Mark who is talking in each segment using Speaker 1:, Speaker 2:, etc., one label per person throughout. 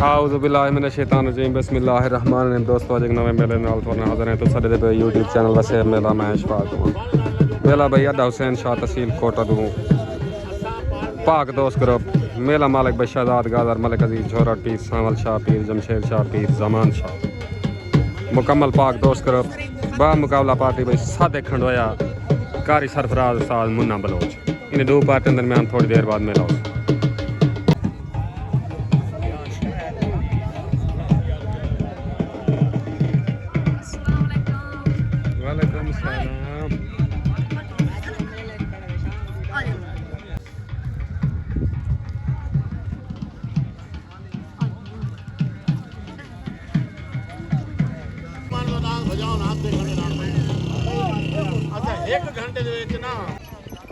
Speaker 1: आउज़ु बिल्लाहि मिनश शैतानिर रजीम बिस्मिल्लाहिर रहमानिर रहीम। दोस्तों अज एक नवे मेले नाल तुहाडे हाज़र हैं। तो साडे दे यूट्यूब चैनल वसे मेला मैं इशफाक मेला भाई अड्डा हुसैन शाह तहसील कोटा दूँ पाक दोस्त ग्रुप मेला मालिक भाई शहजाद गाजर मलिक अजीज झोरट पीर सांवल शाह पीर जमशेद शाह पीर जमान शाह मुकम्मल पाक दोस्त ग्रुप बा मुकाबला पार्टी भाई सादे खंडोया कारी सरफराज उस्ताद मुन्ना बलोच इन दो पार्टियों दरमियान थोड़ी देर बाद मेला हो।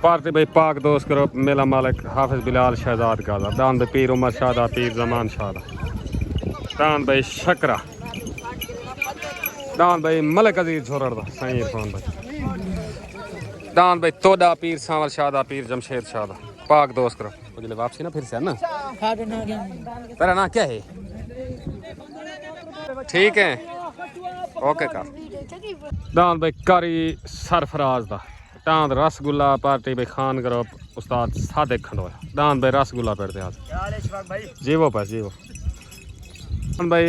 Speaker 1: पार्टी भाई पाक दोस्त ग्रुप मेला मालिक हाफिज बिलाल शहजाद गाजा दान भाई पीर उमर शादा पीर जमान शादा दान भाई शकरा दान भाई मलिक अजीज झोरड़ दा साईं इरफान भाई दान भाई तोड़ा पीर सांवल शादा पीर जमशेद शादा पाक दोस्त ग्रुप अगले वापसी ना फिर से है ना तेरा ना क्या है ठीक है ओके का दान भाई कारी सरफराज दा दान रसगुल्ला पार्टी भाई खान ग्रुप उस्ताद सादिक खंडोया दान भाई रसगुल्ला पेड़ते आज जीवो पास जीवो दान भाई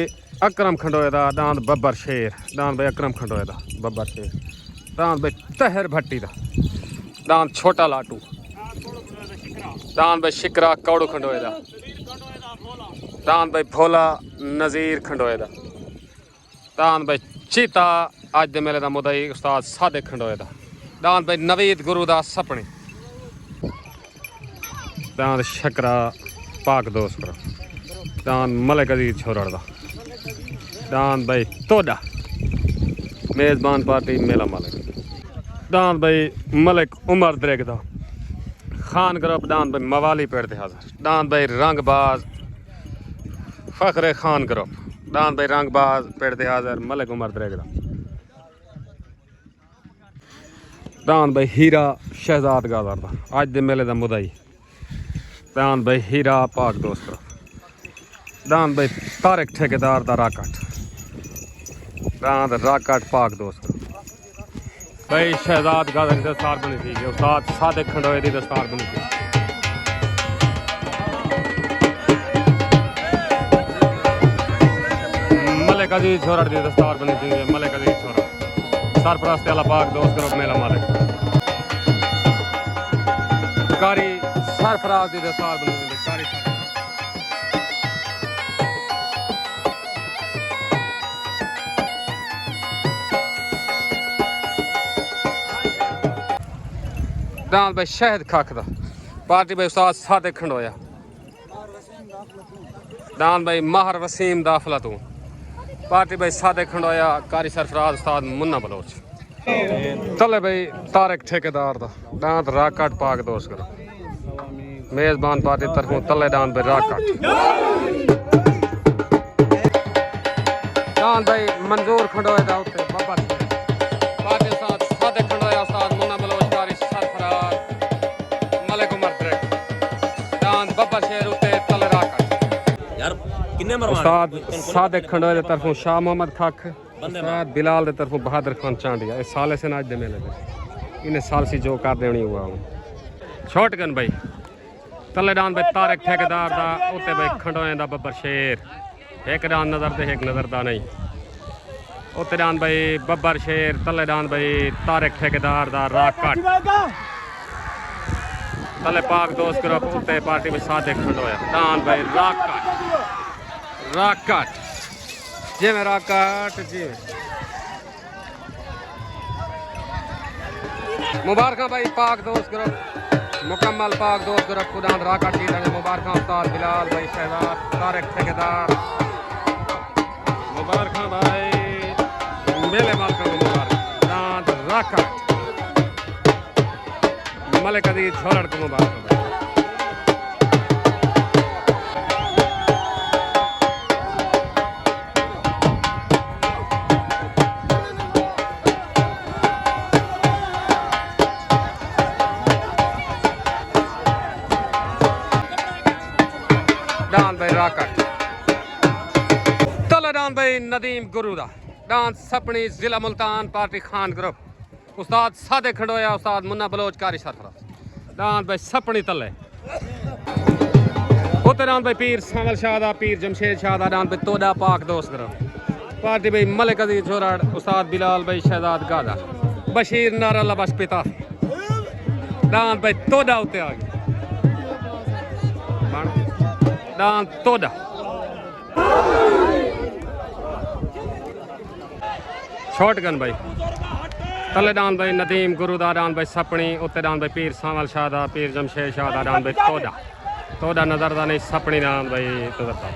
Speaker 1: अकरम खंडोया दा दान बब्बर शेर दान भाई अकरम खंडोया दा बब्बर शेर दान भाई तहर भट्टी दा दान छोटा लाटू दान भाई शिकरा कौड़ू खंडोया दा दान भाई भोला नज़ीर खंडोया दा दान भाई चीता अज दे मेले दा मुदई उस्ताद सादिक खंडोया दा दान भाई नवीद गुरु दा सपने दान शकरा पाक दोस्त करो दान मलिक अजीज छोरड़ दा दान भाई तोड़ा मेज़बान पार्टी मेला मालिक दान भाई मलिक उमर द्रेग दा खान ग्रुप दान भाई मवाली पेड़ दे हाज़र दान भाई रंगबाज फखरे खान ग्रुप दान भाई रंगबाज पेड़ दे हाज़र मलिक उमर द्रेग दा दान भाई हीरा शहजाद गाजर दा अज दे मेले दा मुदई दान भाई हीरा पाक दोस्त दान भाई तारिक ठेकेदार दा राकट दान राकट पाक दोस्त भाई शहजाद गाजर की दस्तार बनी थी उस्ताद सादिक खंडोए की दस्तार बनी थी मलिक अजीज छोरड़ की दस्तार बनी थी मलिक अजीज छोरड़ सरपरस्त अला पाक दोस्त ग्रुप मेला मालिक कारी सरफराज की दस्तार बनी थी कारी दान भाई शहद खाक दा पार्टी भाई उस्ताद सादिक खंडोया दान भाई माहर वसीम दाफला तू पार्टी भाई सादिक खंडोया कारी सरफराज उस्ताद मुन्ना बलोच तले भाई तारिक ठेकेदार दा दान राकट पाक दोस्त करो मेज़बान पार्टी तरफों तले दान भाई राकट दान भाई मंजूर खंडोया दा उत्ते बाबा पार्टी उस्ताद सादिक खंडोया उस्ताद मुन्ना बलोच कारी सरफराज मलिक उमर द्रेग दान बाबा शेर उत्ते तले राकट यार किन्ने मरवा उस्ताद सादिक खंडोया दे तरफों शाह मोहम्मद खाक उस्ताद बिलाल दे तरफों बहादुर खान चांडिया इस साले से आज दे मेले में इन्हें साल सी जो कर देनी हुआ हूँ छोटगन भाई तले दान भाई तारिक ठेकेदार दा उत्ते भाई खंडोया दा बब्बर शेर एक दान नजर ते एक नजर दा नहीं उत्ते दान भाई बब्बर शेर तले दान भाई तारिक ठेकेदार दा राकट तले पाक दोस्त ग्रुप उत्ते पार्टी में सादिक खंडोया दान भाई राकट राकट जी में राकट जी मुबारक भाई पाक दोस्त ग्रुप मुकम्मल पाक दोस्त ग्रुप खुदान राकट की मुबारक उस्ताद बिलाल भाई शहजाद तारिक ठेकेदार मुबारक भाई मेले मालिक मुबारक दान राकट मलिक अजीज छोरड़ को मुबारक भाई दान भाई राकट दान भाई नदीम गुरु दा डांस सपनी जिला मुल्तान पार्टी खान ग्रुप उस्ताद सादे खंडोया उस्ताद मुन्ना बलोच कारी सरफराज दान भाई सपनी तले उते दान भाई पीर सावल शाह दा पीर जमशेद शाह दा दान भाई तोड़ा पाक दोस्त ग्रुप पार्टी भाई मलिक अजीज जोराड़ उस्ताद बिलाल भाई शहजाद गादा बशीर नारा लबश पिता दान भाई तोड़ा उते आ गया दान तोड़ा शॉटगन भाई तले दान भाई नदीम गुरु दा दान भाई सपनी उत्ते दान भाई पीर सावल शाह दा पीर जमशेद शाह दा दान भाई तोड़ा नजर दा नहीं सपनी दान भाई तोड़ा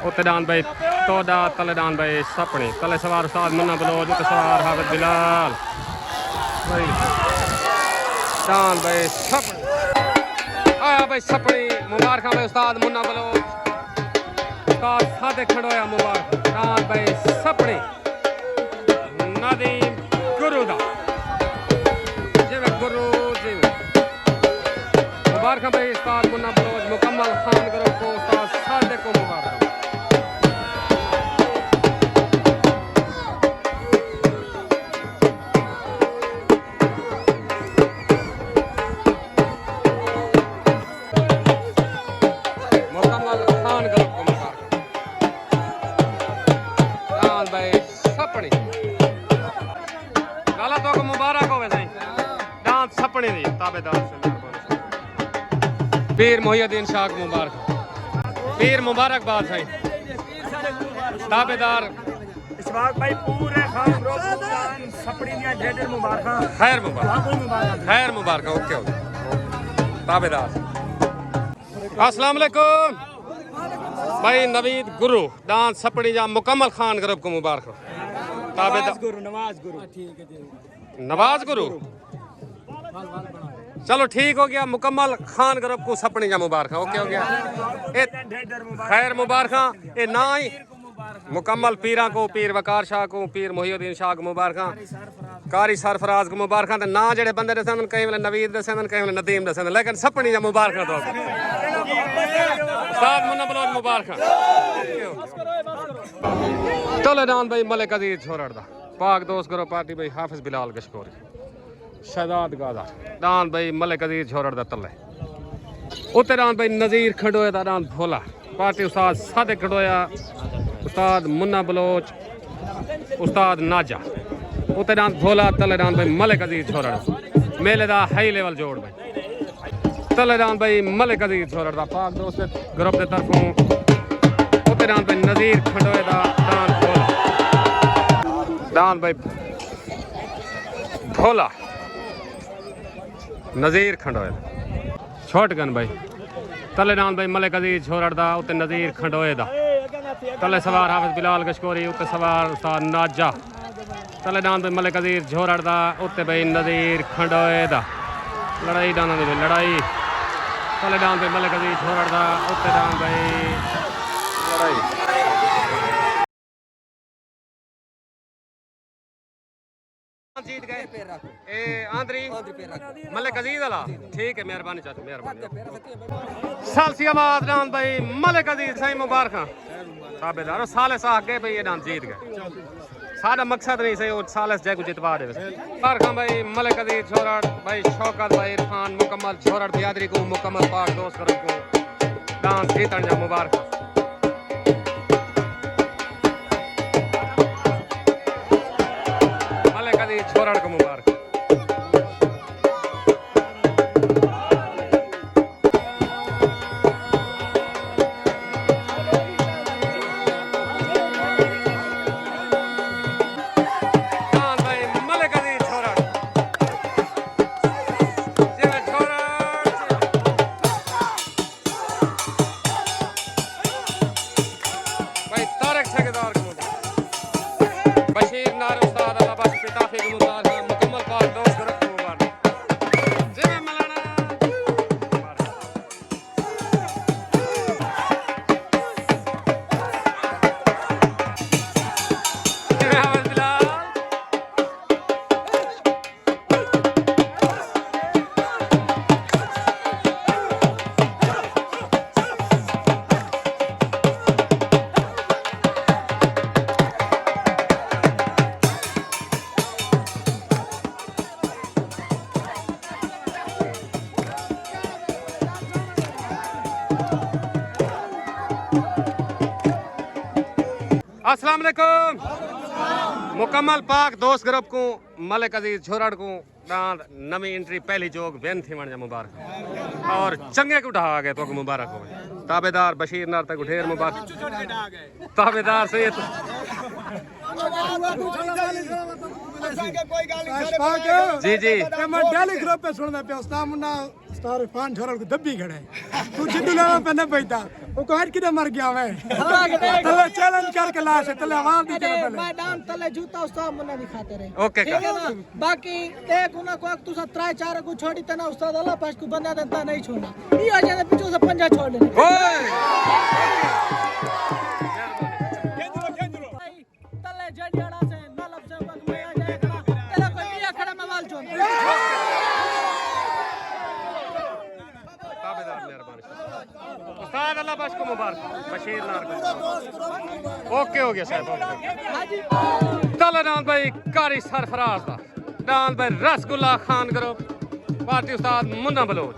Speaker 1: उत्ते दान भाई तोड़ा तले दान भाई सपनी तले सवार उस्ताद मुन्ना बलोच उत्ते सवार हाफिज बिलाल भाई दान भाई सपनी आया भाई सपनी मुबारक भाई उस्ताद मुन्ना बलोच उस्ताद सादे खड़ोया मुबारक दान भाई सपनी नदीम गुरु दा जिवे गुरु जिवे मुबारक भाई उस्ताद मुन्ना बलोच मुकम्मल खान ग्रुप को उस्ताद सादे को मुबारक पीर मोहिउद्दीन शाह मुबारक पीर मुबारकबाद है ताबेदार
Speaker 2: इशफाक भाई पूरे खान ग्रुप सपड़ी दियां ढेर मुबारक
Speaker 1: खैर मुबारक ओके ओके ताबेदार अस्सलाम वालेकुम भाई नवीद गुरु डांस सपड़ी जा मुकम्मल खान ग्रुप को मुबारक ताबेदार नवाज गुरु चलो ठीक हो गया मुकम्मल खान ग्रुप को सपनी जा मुबारक ओके हो गया खैर मुबारक ये ना ही मुकम्मल पीरा को पीर वकार शाह को पीर मोहिउद्दीन शाह को मुबारक कारी सरफराज को मुबारक ना जेडे बंदे दसे कई वेले नवीद दसे कई वेले नदीम दसे लेकिन सपनी जा मुबारक दो उस्ताद मुन्ना बलोच मुबारक चलो दान भाई मलिक अजीज छोरड़ दा पाक दोस्त करो पार्टी भाई हाफिज बिलाल गशकोरी शहजाद गादा दान भाई मलिक अजीज छोरड़ दा तले उत्ते दान भाई नज़ीर खंडोया दा दान भोला पार्टी उस्ताद सादे खंडोया उस्ताद मुन्ना बलोच उस्ताद नाजा उत्ते दान भोला तले दान भाई मलिक अजीज छोरड़ मेले दा हाई लेवल जोड़ भाई तले दान भाई मलिक अजीज छोरड़ दा पाक दोस्त ग्रुप दे तरफों उत्ते दान भाई नज़ीर खंडोया दा दान भोला दान भाई भोला नज़ीर खंडोए शॉटगन भाई तले दान भाई मलिक अजीज छोरड़ दा उत्ते नज़ीर खंडोए दा तले सवार हाफिज बिलाल गशकोरी उत्ते सवार उस्ताद नाजा तले दान भाई मलिक अजीज छोरड़ दा उत्ते भाई नज़ीर खंडोए दा लड़ाई दाना दी लड़ाई तले दान भाई मलिक अजीज छोरड़ दा उत्ते दान भाई लड़ाई जीत गए ए आंद्री मलिक अजीज वाला ठीक है मेहरबानी चाचा मेहरबानी सालसियाबाद दान भाई मलिक अजीज सही मुबारक ताबेदार साले सा आगे भाई ये दान जीत गए सारा मकसद नहीं सही और साले जय को जितवा दे मुबारक भाई मलिक अजीज छोरड़ भाई शौकत भाई इरफान मुकम्मल छोरड़ बियादरी को मुकम्मल पाक दोस्त करो को दान जीतन जा मुबारक छोरड़ को मुबारक अस्सलाम वालेकुम। मुकम्मल पाक दोस्त ग्रुप को मलिक अजीज छोरड़ को डांद नवी एंट्री पहली जोग बेन थी वण मुबारक और चंगे को ढा गए तो मुबारक हो ताबेदार बशीर नार तक ढेर मुबारक ताबेदार से जी जी
Speaker 3: मैं डेली ग्रुप पे सुनदा पे उस्ताद मुन्ना उस्ताद इरफान छोरड़ को दब्बी खड़े तू जिद्दू लेवा पे न बैठा वो कहर किदे मर गया मैं तले चैलेंज करके लाश तले आवाज दी चले पहले
Speaker 4: मैं डांस तले जूता उस्ताद मुन्ना दिखाते रहे
Speaker 1: ओके
Speaker 4: ठीक है ना बाकी एक उना को तू सब ट्राई चार को छोड़ी तना उस्ताद अल्लाह पास को बंदा देता नहीं छोड़ना ई आ जाने पीछे से पंजा छोड़ देने
Speaker 1: ओए
Speaker 4: तले जड़ियाड़ा से नलब से बग में आ जाए खड़ा तेरा कोई बिया खड़ा में वाल छोड़
Speaker 1: ताबेदार मेहरबानी उस्ताद अल्लाह बख्श को मुबारक बशीर नार को ओके हो गया साहब ओके तले डांद भाई कारी सरफराज दा डांद भाई रसगुल्ला खान करो party Ustad Munna Bloch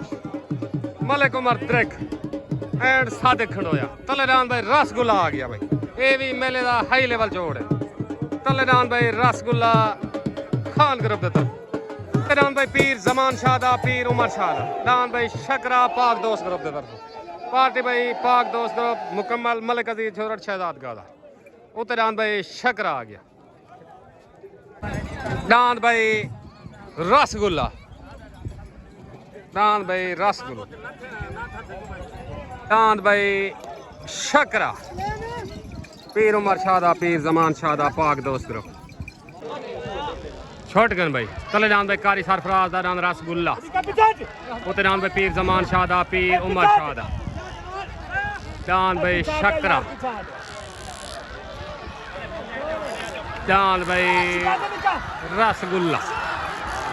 Speaker 1: Malik Umar द्रिक and Sadiq खंडोया तले डांद भाई रसगुल्ला आ गया भाई ये भी मेले दा हाई लेवल जोड़ है तले डांद भाई रसगुल्ला खान ग्रुप देता डांद भाई पीर जमान शाह दा पीर उमर शाह दा डांद भाई शकरा पाक दोस्त ग्रुप दे तरफ पार्टी भाई पाक दोस्त ग्रुप मुकम्मल मलिक अजीज छोरड़ शहजाद गादा उते डांद भाई शकरा आ गया डांद भाई रसगुल्ला डांद भाई रसगुल्ला डांद भाई शकरा पीर उमर शाह दा पीर जमान शाह दा पाक दोस्त ग्रुप छोटगन भाई तले डांद भाई कारी सरफराज दा डांद रसगुल्ला उते डांद भाई पीर जमान शाह दा पीर उमर शाह दा डांद भाई शकरा डांद भाई रसगुल्ला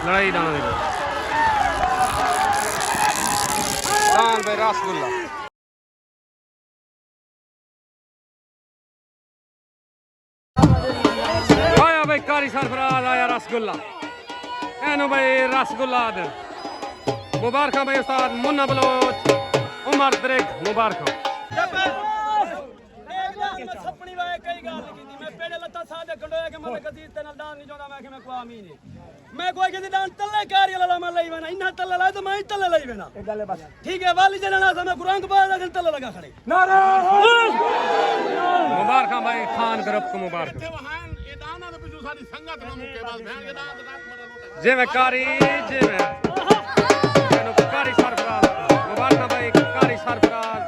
Speaker 1: लड़ाई डांद भाई रसगुल्ला आया भाई कारी सरफराज आया रसगुल्ला एनो भाई रसगुल्ला दे मुबारक भाई उस्ताद मुन्ना बलोच उमर द्रिक मुबारक
Speaker 2: सपनी वाए कई गाल कीती मैं पेड़े लता सादे खंडोया के मलिक अजीज ते नाल डांस नहीं जोंदा मैं कि मैं को आमीन मैं कोई किसी डांस तल्ले कारी वाला मैं लई वेना इन्ना तल्ले लाए तो मैं ही तल्ले लई वेना एक गल्ले बस ठीक है वाली जना से मैं कुरान बाज लगन तल्ले लगा खड़े नारे
Speaker 1: मुबारक भाई खान ग्रुप को मुबारक जे में कारी जे में कारी सरफराज मुबारक भाई कारी सरफराज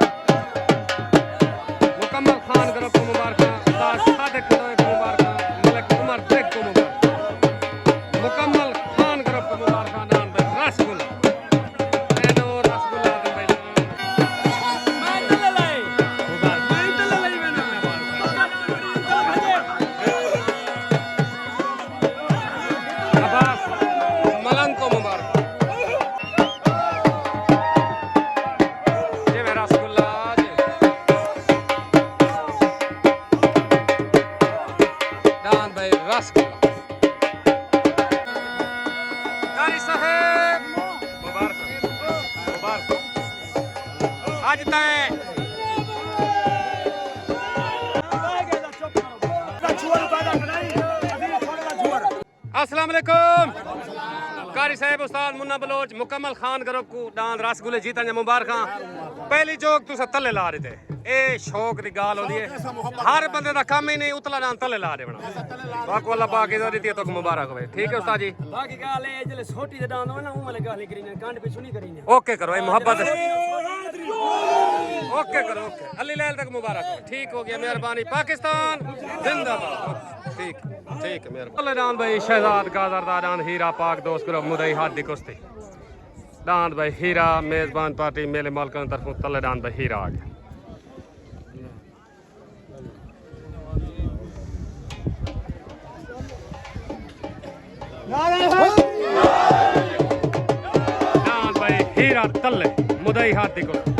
Speaker 1: मुकम्मल खान ग्रुप को मुबारक सादिक खंडोया को मुबारक मलिक उमर द्रिक को मुबारक मुकम्मल खान ग्रुप को मुबारक डांद भाई रसगुल्ला एनो रसगुल्ला दे भाई
Speaker 2: मैं तल्ले लाई मैं तल्ले लई वेना
Speaker 1: अब्बास मलंग को मुबारक ये मेरा रसगुल्ला डांद भाई रसगुल्ला कारी साहब मुबारक मुबारक आज तय अस्सलाम वालेकुम कारी साहब उस्ताद मुन्ना बलोच मुकम्मल खान ग्रुप को डांद रसगुल्ले जीता ने मुबारक पहली जोक तुस तले ला रहे थे ए शौक दी गाल होती है हर बंदे दा काम ही नहीं उतला डांद तले ला रहे बना बाकी अल्लाह पाक इधर दी तो मुबारक हो ठीक है उस्ताद जी
Speaker 2: बाकी गाल है जले छोटी दे डांस हो ना ऊ वाले गाल करी ने कांड पे सुनी करी ने
Speaker 1: ओके करो भाई मोहब्बत ओके करो ओके अली लैल तक मुबारक हो ठीक हो गया मेहरबानी पाकिस्तान जिंदाबाद ठीक ठीक है मेहरबानी डांद भाई शहजाद गाजरदार डांद हीरा पाक दोस्त ग्रुप मुदई हाथ दी कुश्ती डांद भाई हीरा मेजबान पार्टी मेले मालकान तरफों तले डांद भाई हीरा आ गया डांद भाई हीरा तले मुदई हाथ दी कुश्ती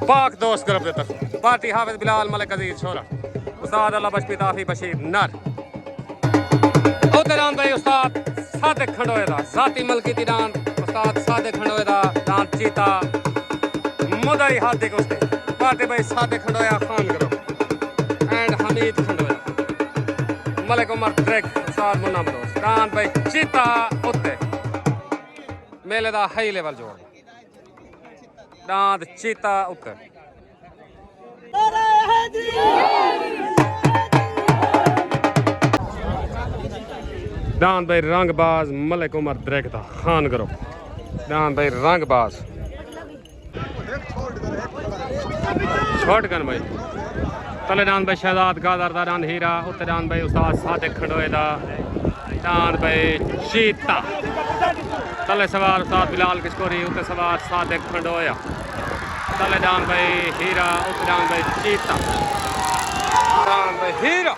Speaker 1: पाक दोस्त ग्रुप दे तरफ पार्टी हाफिज बिलाल मलिक अजीज छोरा उस्ताद अल्लाह बख्श ताफी बशीर नर उते डांद भाई उस्ताद सादिक खंडोया दा जाती मलकी दी डांद उस्ताद सादे खंडोए दा दांत चीता मुदई हाथी कुश्ती पार्टी भाई सादे खंडोया खान करो and Hamid खंडोया Malik Umar Drake Ustad Munna Bloch दांत भाई चीता उत्ते मेले दा हाई लेवल जोड़ दांत चीता उत्ते दांत भाई रंगबाज मलिक उमर ड्रेक दा खान करो दांत भाई रंगबाज छोट कर भाई तले दान भाई शहजाद गादर दा दान हीरा उत्ते दान भाई उस्ताद सादिक खंडोए दा दान भाई चीता तले सवार उस्ताद बिलाल किशकोरी उत्ते सवार सादिक खंडोया तले दान भाई हीरा उत्ते दान भाई चीता दान भाई हीरा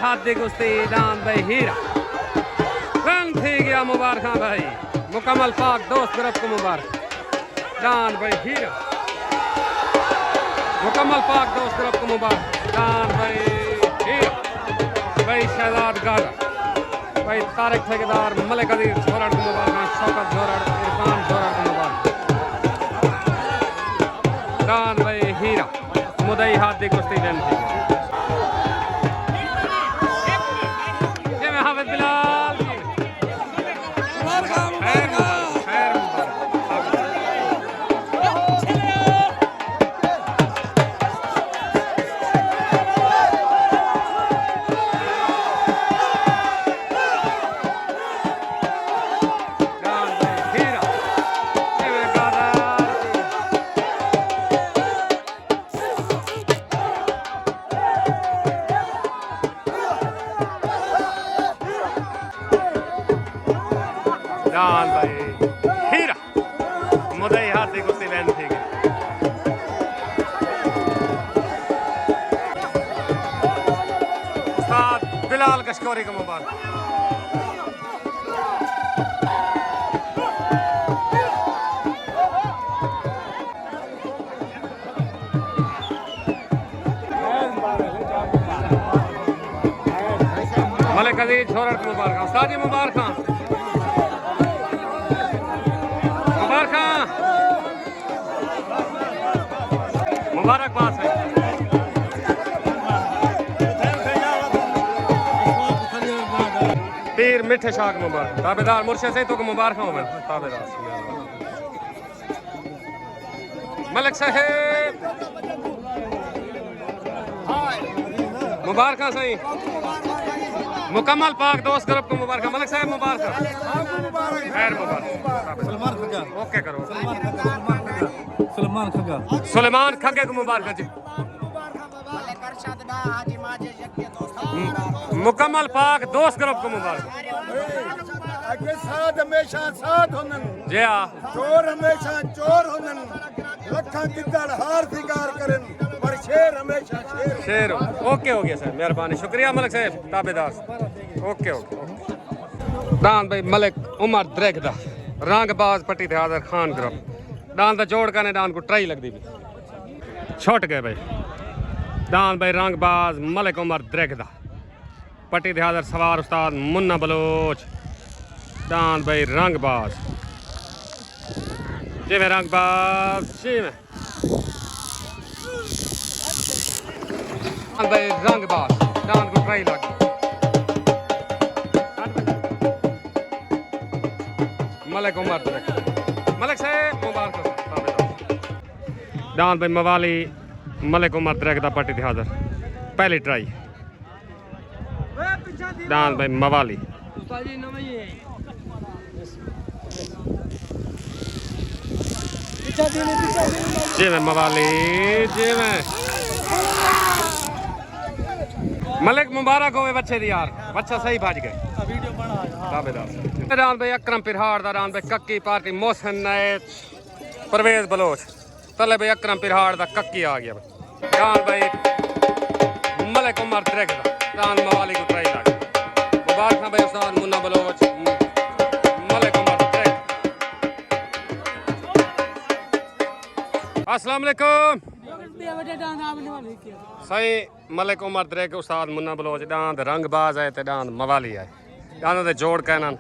Speaker 1: हाथी कुश्ती दान भाई हीरा रंग थी गया मुबारक भाई मुकम्मल पाक दोस्त ग्रुप को मुबारक दान भाई हीरा मुकम्मल पाक दोस्त ग्रुप को मुबारक दान भाई हीरा भाई शहजाद गादर भाई तारिक ठेकेदार मलिक अजीज झोरड़ को मुबारक शौकत झोरड़ इरफान झोरड़ को मुबारक दान भाई हीरा मुदई हाथी कुश्ती दिन थी दान भाई हीरा मुदई हाथी कुश्ती वैन थी उस्ताद बिलाल किशकोरी को मुबारक मलिक अजीज झोरड़ को मुबारक उस्ताद जी मुबारक मुबारकबाद है पीर मिठे शाह को मुबारक ताबेदार मुर्शिद से तो मुबारक हो ताबेदार मलिक साहेब मुबारक सही मुकम्मल पाक दोस्त ग्रुप को मुबारक मलिक साहब मुबारक खैर मुबारक ओके करो सुलेमान खगे को मुबारक जी मुकम्मल पाक दोस्त ग्रुप को मुबारक
Speaker 3: साथ हमेशा साथ होनन
Speaker 1: जी हाँ
Speaker 3: चोर हमेशा चोर होनन लखा किद्दड़ हार शिकार करन पर शेर हमेशा शेर
Speaker 1: शेर ओके हो गया सर मेहरबानी शुक्रिया मलिक साहब ताबेदार ओके ओके दान भाई मलिक उमर ड्रेक दा रंगबाज पट्टी थे हाजर खान ग्रुप दान दा जोड़ करने दान को ट्राई लगती भी छुट गए भाई दान भाई रंगबाज मलिक उमर ड्रेक दा पट्टी थे हाजर सवार उस्ताद मुन्ना बलोच दान भाई रंगबाज जी में रंगबाज जी में भाई रंगबाज दान को ट्राई लग मलिक उमर ड्रेक मलिक साहब मुबारक दान भाई मवाली मलिक उमर ड्रेक दा पट्टी थे हाजर पहली ट्राई दान भाई मवाली जी मैं मवाली जी मैं मलिक मुबारक होवे बच्चे दी यार बच्चा सही भाज गए दान भाई अकरम पिरहाड़ दा दान भाई कक्की पार्टी मोहसिन नायत परवेज बलोच तले भाई अकरम पिरहाड़ दा कक्की आ गया दान भाई मलिक उमर ड्रेक दा दान मवाली को ट्राई लग मुबारक भाई उस्ताद मुन्ना बलोच मलिक उमर ड्रेक अस्सलाम वालेकुम सही मलिक उमर दरेक उस्ताद मुन्ना बलोच डांद रंगबाज है ते डांद मवाली है डांद दे जोड़ कहना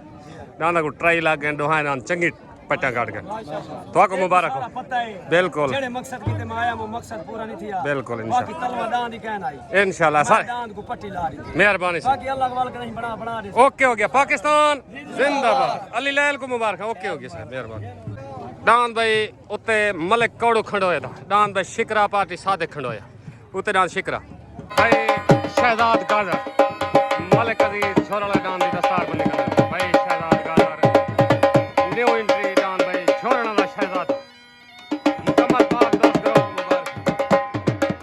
Speaker 1: डांद को ट्राई लाग गए दोहां डांद चंगी पट्टा काट के तो को मुबारक हो
Speaker 2: पता है
Speaker 1: बिल्कुल
Speaker 2: जेड़े मकसद की ते मैं आया वो मकसद पूरा नहीं थिया
Speaker 1: बिल्कुल
Speaker 2: बाकी तलवा दान ही कहना आई
Speaker 1: इंशाल्लाह सर
Speaker 2: दान को पट्टी ला रही
Speaker 1: मेहरबानी से
Speaker 2: बाकी अल्लाह वाल के नहीं बना दे
Speaker 1: ओके हो गया पाकिस्तान जिंदाबाद अली लैल को मुबारक ओके हो गया सर मेहरबानी डांद भाई उत्ते मलिक कौड़ो खंडोया था डांद भाई शिकरा पार्टी सादे खंडोया उत्ते डांद शिकरा भाई शहजाद गाजर मलिक अजीज छोरा डांद दी दस्तार बने कर भाई शहजाद गाजर न्यू एंट्री डांद भाई छोरा दा शहजाद मुकम्मल पाक दोस्त करो मुबारक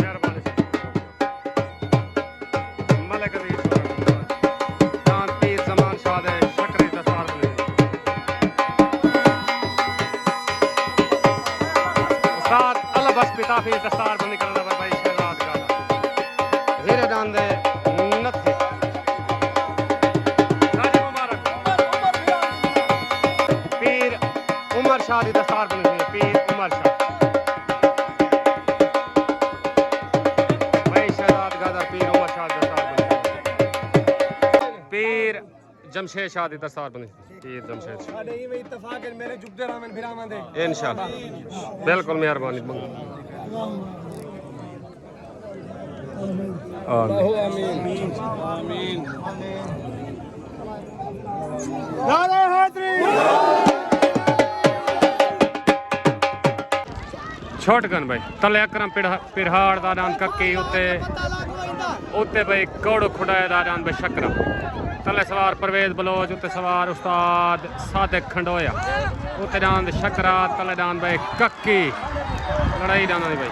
Speaker 1: मेहरबानी से मलिक अजीज छोरा डांद पीर जमान शाह दे शकरी दस्तार बने उस्ताद अल्लाह बस पिता फी दस्तार बंदी कर रहा भाई शहजाद गाजर हीरे डांद दे नथे राजी मुबारक पीर उमर शाह दी दस्तार बनी हुई पीर उमर शाह भाई शहजाद गाजर पीर उमर शाह दी दस्तार बनी पीर जमशेद शाह दी दस्तार बनी पीर जमशेद शाह
Speaker 2: साडे ई इत्तेफाक है मेरे जुगदे रामन भिरावां दे
Speaker 1: इंशाल्लाह बिल्कुल मेहरबानी आमीन
Speaker 3: नारे हैदरी
Speaker 1: छोटगन भाई तले अकरम पिरहाड़ दा डांद कक्की उत्ते भाई कौड़ो खुडाए दा डांद भाई शकरा तले सवार परवेज बलोच उत्ते सवार उस्ताद सादिक खंडोया उत्ते डांद शकरा तले डांद भाई कक्की लड़ाई डांदा दी भाई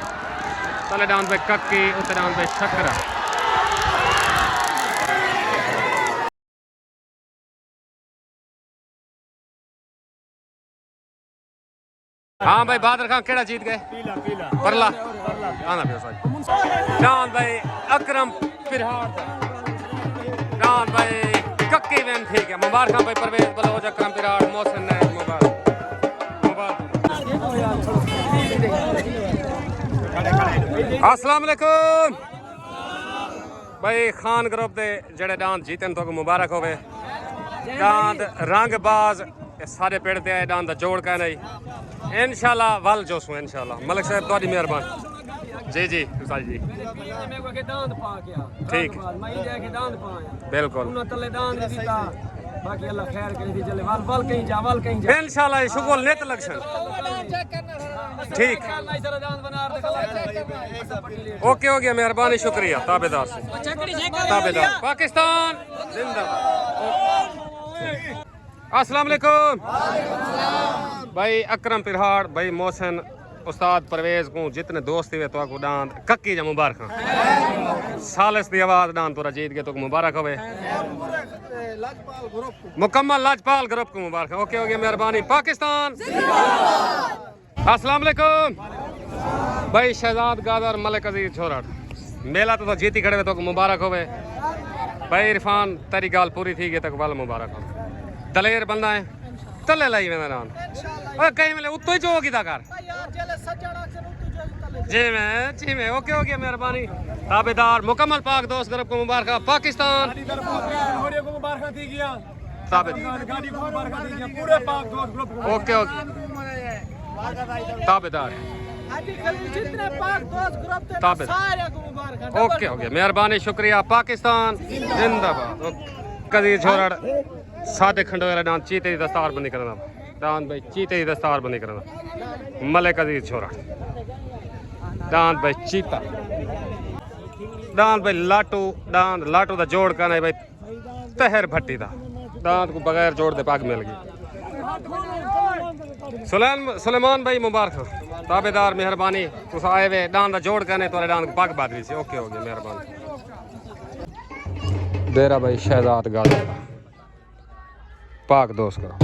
Speaker 1: तले डांद भाई कक्की उत्ते डांद भाई शकरा हाँ भाई बहादुर खान केड़ा जीत गए परला आना पियो साज डांद भाई अकरम पिरहाड़ डांद भाई कक्की वेन ठीक है मुबारक भाई परवेज बलोच अकरम पिरहाड़ मोहसिन ने मुबारक अस्सलाम वालेकुम भाई खान ग्रुप दे जड़े डांद जीतन तो मुबारक होवे डांद रंगबाज सारे पेड़ ते आए डांद दा जोड़ का नहीं इंशाल्लाह वल जोसू इंशाल्लाह मलिक साहब ਤੁਹਾਡੀ ਮਿਹਰਬਾਨੀ जी जी उस्ताद जी
Speaker 2: मैं को के दांत पा के आ
Speaker 1: ठीक
Speaker 2: मैं ई जाके दांत पाया
Speaker 1: बिल्कुल
Speaker 2: उन तले दांत नहीं दीता बाकी अल्लाह खैर करे दी चले वल कहीं जा
Speaker 1: इंशाल्लाह शुगल नेत लगसन ठीक ओके हो गया मेहरबानी शुक्रिया ताबेदार से ताबेदार पाकिस्तान जिंदाबाद अस्सलाम वालेकुम भाई अकरम पिरहाड़ भाई मोहसिन उस्ताद परवेज को जितने दोस्त हुए तो को डांद कक्की जा मुबारक सालिस दी आवाज डांद तोरा जीत गए तो मुबारक होवे मुकम्मल लाजपाल ग्रुप को मुबारक ओके हो गया मेहरबानी पाकिस्तान अस्सलाम वालेकुम भाई शहजाद गाजर मलिक अजीज छोरा मेला तो जीती खड़े हुए तो मुबारक होवे भाई इरफान तेरी गाल पूरी थी गई तक वाल मुबारक हो दलेर बंदा है तले लाई में नाम और कहीं मिले उत्तो ही जो होगी दाकार जी में ओके हो गया मेहरबानी ताबेदार मुकम्मल पाक दोस्त ग्रुप को मुबारक पाकिस्तान
Speaker 3: को मुबारक थी गया
Speaker 1: ताबेदार
Speaker 3: गाड़ी को मुबारक थी गया पूरे पाक दोस्त ग्रुप को
Speaker 1: ओके ओके ताबेदार
Speaker 4: जितने पाक दोस्त ग्रुप थे
Speaker 1: ताबेदार
Speaker 4: सारे को मुबारक
Speaker 1: ओके हो गया मेहरबानी शुक्रिया पाकिस्तान जिंदाबाद कदी छोड़ सादे खंडोरा डांस चीते की दस्तार बंदी करना डांस भाई चीते की दस्तार बंदी करना मलिक अजीज छोरा डांस भाई चीता डांस भाई लाटू दा जोड़ करना भाई तहर भट्टी दा डांस को बगैर जोड़ दे पाग मिल गई सुलेमान भाई मुबारक ताबेदार मेहरबानी तुस आए वे डांस दा जोड़ करने तो डांस को पाग बादली से ओके हो गया मेहरबानी डेरा भाई शहजाद गाजर पाक दोस्त करो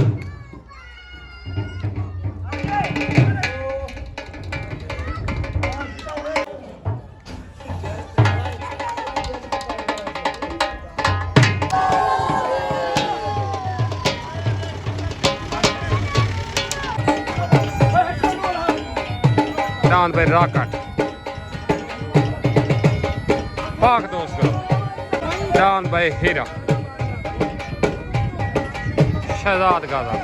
Speaker 1: डांस भाई रॉकेट पाक दोस्त करो जान भाई हीरा शहजाद गाजा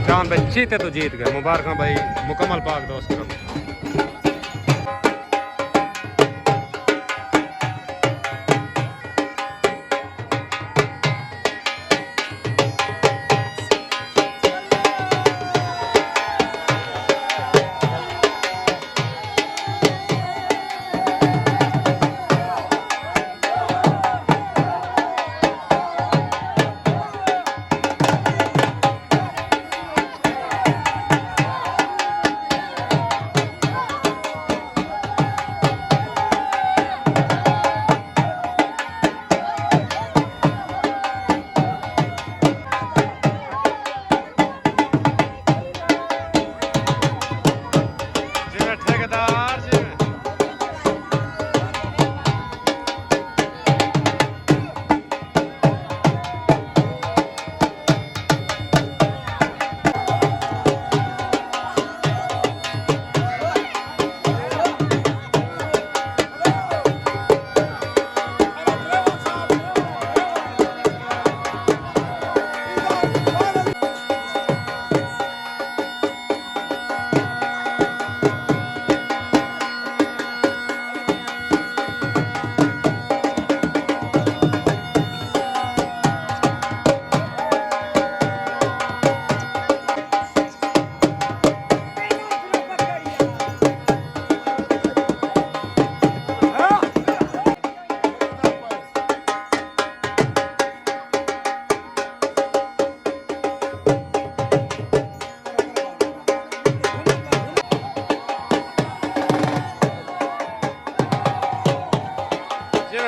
Speaker 1: जान भाई जीते तो जीत गए मुबारक भाई मुकम्मल पाक दोस्त करो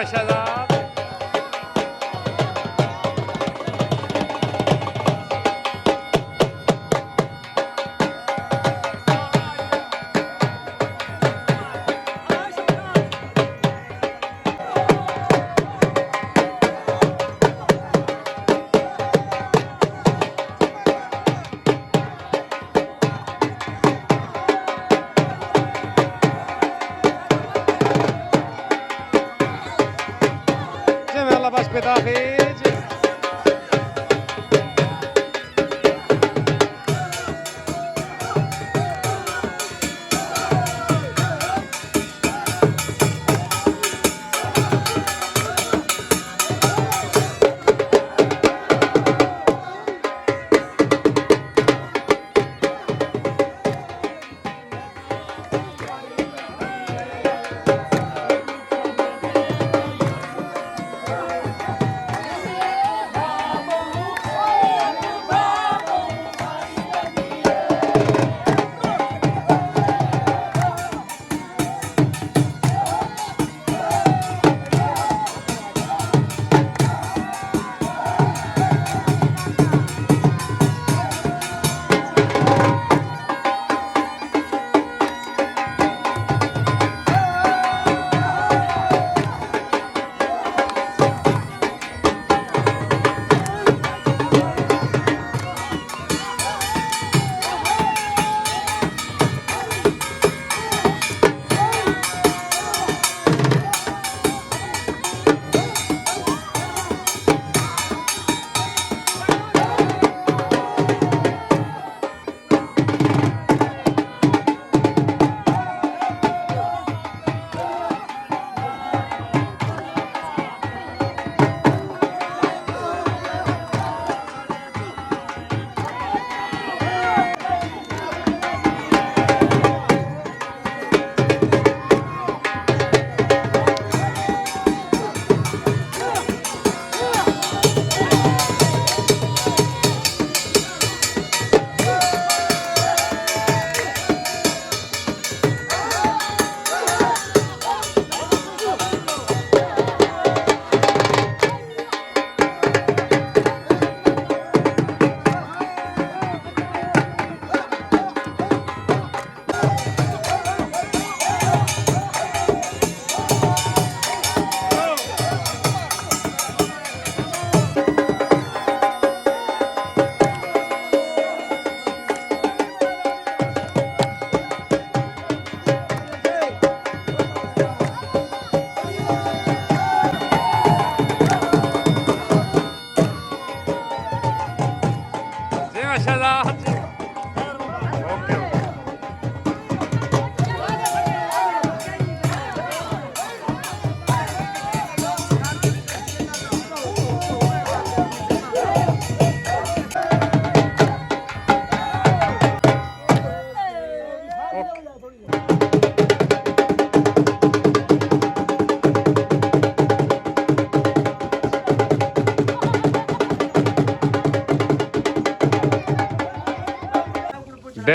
Speaker 1: शहजाद Bas pedaços.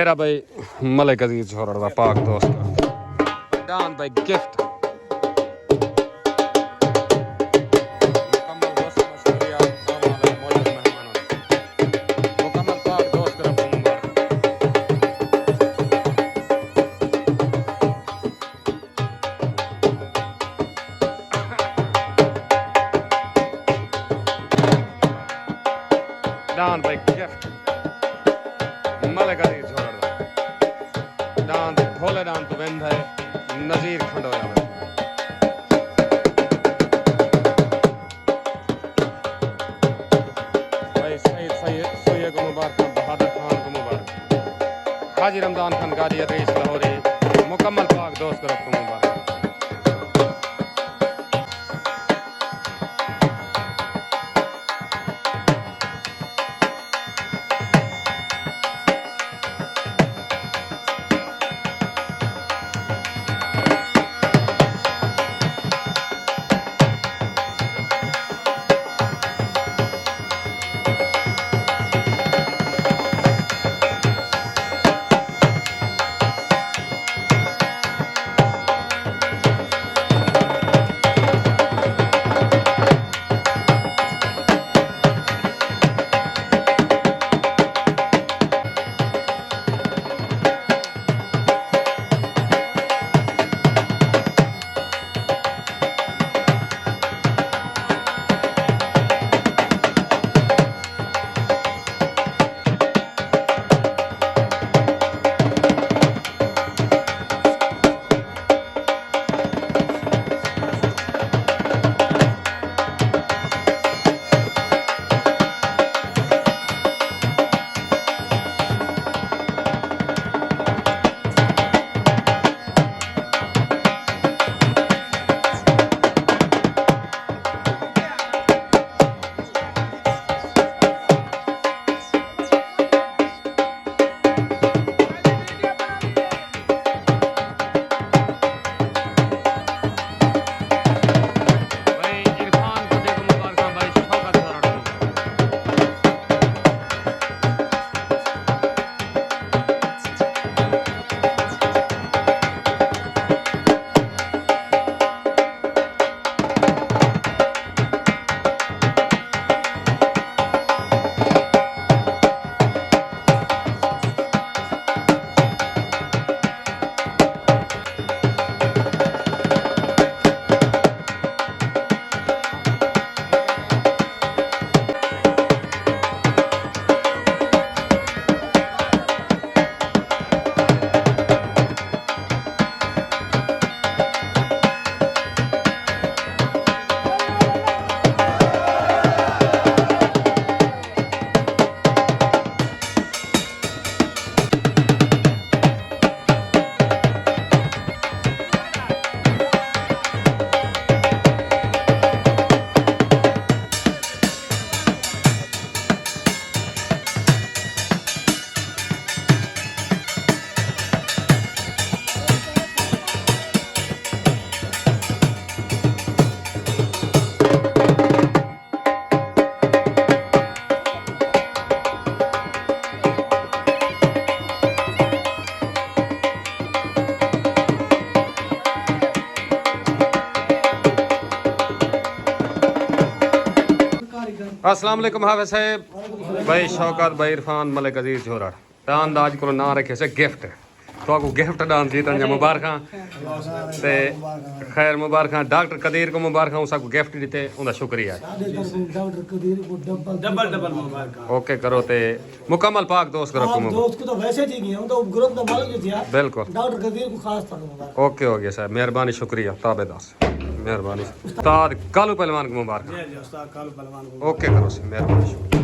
Speaker 1: मेरा भाई मलिक अजीज छोरा दा पाक दोस्त डान भाई गिफ्ट मुकम्मल दोस्त का शुक्रिया हमारे मौजूद मेहमानों ने मुकम्मल पाक दोस्त तरफ मुबारक डान भाई गिफ्ट मलिक अजीज छोरा दा डान भोले डान तो वेंद है नजीर खंडोया में भाई सईद सैयद को मुबारक बहादुर खान को मुबारक हाजी रमजान खान गाजी अदरीस लाहौरी मुकम्मल पाक दोस्त तरफ को मुबारक अस्सलाम वालेकुम हाफिज साहब भाई शौकत भाई इरफान मलिक अजीज छोरा डान दाज को ना रखे से गिफ्ट तो आपको गिफ्ट डान जीतन जा मुबारक ते खैर मुबारक डॉक्टर कदीर को मुबारक उसको गिफ्ट दिते उनका शुक्रिया
Speaker 4: डॉक्टर कदीर को डबल मुबारक
Speaker 1: ओके करो ते मुकम्मल पाक दोस्त करो तुम
Speaker 4: दोस्त को तो वैसे ठीक है तो ग्रुप का मालिक जो था
Speaker 1: बिल्कुल
Speaker 4: डॉक्टर कदीर को खास तौर मुबारक
Speaker 1: ओके हो गया साहब मेहरबानी शुक्रिया ताबेदास मेहरबानी उस्ताद कालू पहलवान को मुबारक ओके करो मेहरबानी शुक्रिया।